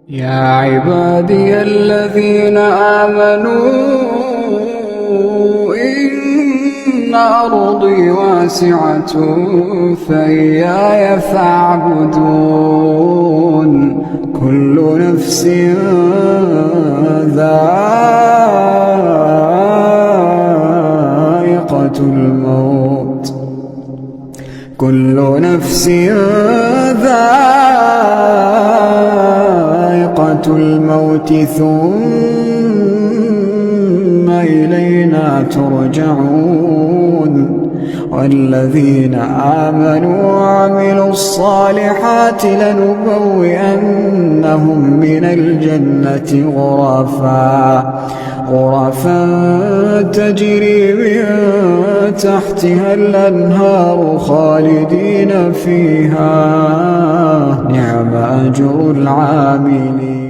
يا عبادي الذين آمنوا إن أرضي واسعة فإياي فاعبدون كل نفس ذائقة الموت كل نفس ذائقة الموت ثم إلينا ترجعون والذين آمنوا وعملوا الصالحات لنبوئنهم من الجنة غرفا تجري من تحتها الأنهار خالدين فيها نعم أجر العاملين.